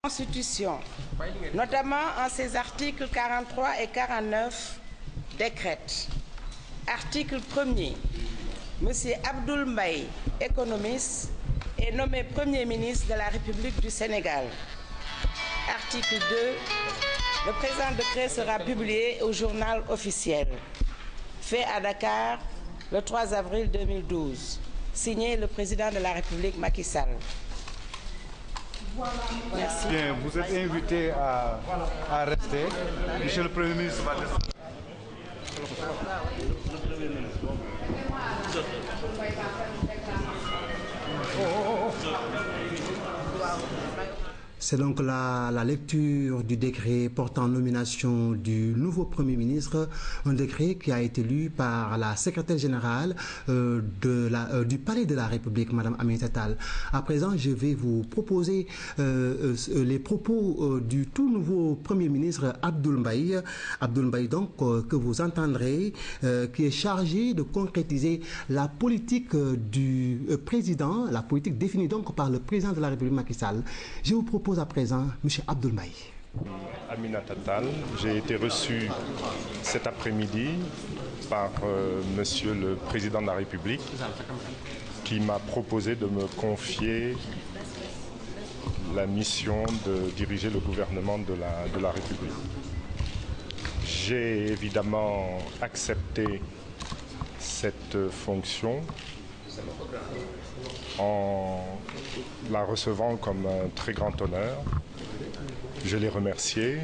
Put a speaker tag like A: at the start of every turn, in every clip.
A: Constitution, notamment en ses articles 43 et 49, décrète. Article 1er. M. Abdoul Mbaye, économiste, est nommé Premier ministre de la République du Sénégal. Article 2. Le présent décret sera publié au journal officiel. Fait à Dakar le 3 avril 2012. Signé le président de la République Macky Sall. Merci.
B: Bien, vous êtes invité à rester. Monsieur le Premier ministre va descendre.
C: C'est donc la lecture du décret portant nomination du nouveau Premier ministre, un décret qui a été lu par la secrétaire générale du Palais de la République, Madame Aminata Tall. À présent, je vais vous proposer les propos du tout nouveau Premier ministre Abdoul Mbaye. Abdoul Mbaye donc, que vous entendrez, qui est chargé de concrétiser la politique du président, la politique définie donc par le président de la République Macky Sall. Je vous propose à présent M. Abdoul Mbaye.
D: Aminata Tall, j'ai été reçu cet après-midi par Monsieur le Président de la République qui m'a proposé de me confier la mission de diriger le gouvernement de la République. J'ai évidemment accepté cette fonction en la recevant comme un très grand honneur. Je l'ai remercié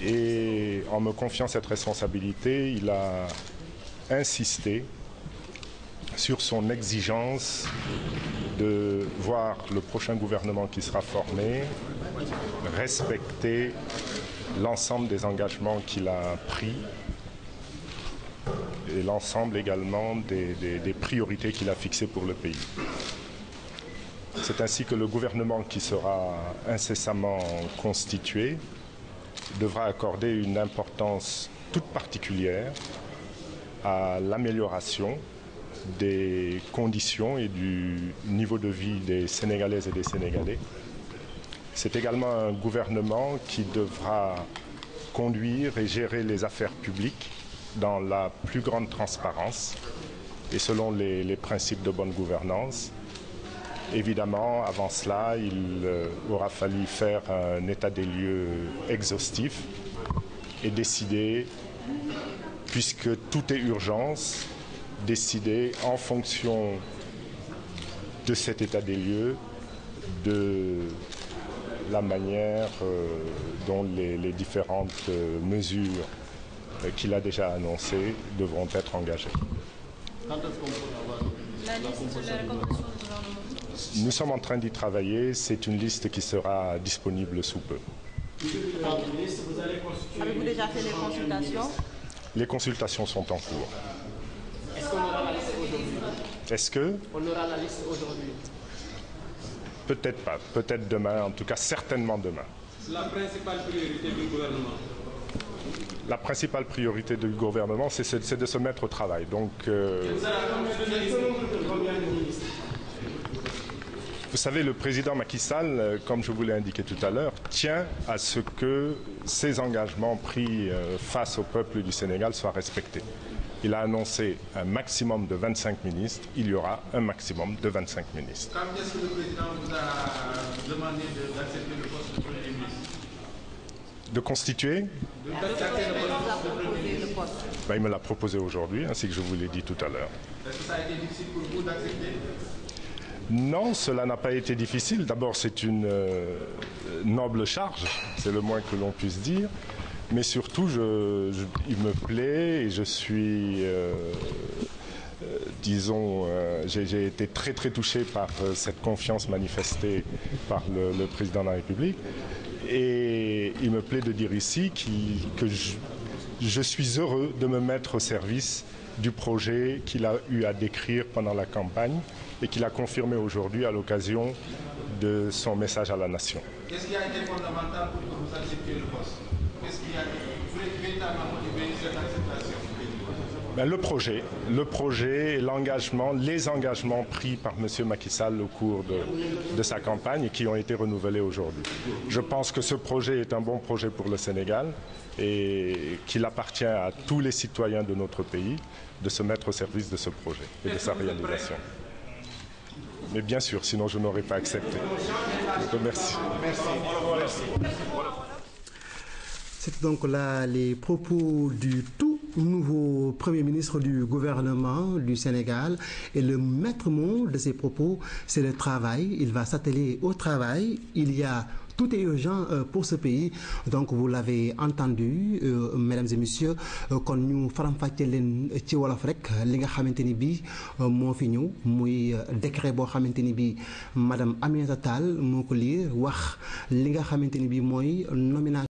D: et en me confiant cette responsabilité, il a insisté sur son exigence de voir le prochain gouvernement qui sera formé respecter l'ensemble des engagements qu'il a pris et l'ensemble également des priorités qu'il a fixées pour le pays. C'est ainsi que le gouvernement qui sera incessamment constitué devra accorder une importance toute particulière à l'amélioration des conditions et du niveau de vie des Sénégalaises et des Sénégalais. C'est également un gouvernement qui devra conduire et gérer les affaires publiques dans la plus grande transparence et selon les principes de bonne gouvernance. Évidemment, avant cela, il aura fallu faire un état des lieux exhaustif et décider, puisque tout est urgence, décider en fonction de cet état des lieux de la manière dont les différentes mesures qu'il a déjà annoncées devront être engagées.
E: Quand est-ce qu'on peut avoir la liste sur les recommandations du gouvernement?
D: Nous sommes en train d'y travailler. C'est une liste qui sera disponible sous peu.
E: Avez-vous déjà fait les consultations?
D: Les consultations sont en cours.
F: Est-ce qu'on aura la liste aujourd'hui?
D: Est-ce que?
F: On aura la liste aujourd'hui?
D: Peut-être pas. Peut-être demain. En tout cas, certainement demain.
F: La principale priorité du gouvernement?
D: La principale priorité du gouvernement, c'est de se mettre au travail. Donc, vous savez, le président Macky Sall, comme je vous l'ai indiqué tout à l'heure, tient à ce que ses engagements pris face au peuple du Sénégal soient respectés. Il a annoncé un maximum de 25 ministres. Il y aura un maximum de 25 ministres.
F: Quand est-ce que le président vous a demandé d'accepter le poste de Premier ministre?
D: De constituer? Il me l'a proposé aujourd'hui, ainsi que je vous l'ai dit tout à l'heure.
F: Est-ce que ça a été difficile pour vous d'accepter?
D: Non, cela n'a pas été difficile. D'abord, c'est une noble charge, c'est le moins que l'on puisse dire. Mais surtout, il me plaît et je suis, disons, j'ai été très très touché par cette confiance manifestée par le président de la République. Et il me plaît de dire ici que je suis heureux de me mettre au service du projet qu'il a eu à décrire pendant la campagne et qu'il a confirmé aujourd'hui à l'occasion de son message à la nation.
F: Qu'est-ce qui a été fondamental pour que vous acceptiez le poste? Qu'est-ce qui a véritablement motivé cette acceptation?
D: Le projet, l'engagement, les engagements pris par M. Macky Sall au cours de sa campagne et qui ont été renouvelés aujourd'hui. Je pense que ce projet est un bon projet pour le Sénégal et qu'il appartient à tous les citoyens de notre pays de se mettre au service de ce projet et de sa réalisation. Mais bien sûr, sinon je n'aurais pas accepté. Merci.
C: C'est donc là les propos du tout nouveau Premier ministre du gouvernement du Sénégal. Et le maître mot de ces propos, c'est le travail. Il va s'atteler au travail. Tout est urgent pour ce pays. Donc vous l'avez entendu, mesdames et messieurs, kon ñu faram-fàccee leen ci wolof rek li nga xamante ni bii moo fi ñëw muy décret boo xamante ni bii madame Aminata Tall moo ko lire wax li nga xamante ni bii mooy nomination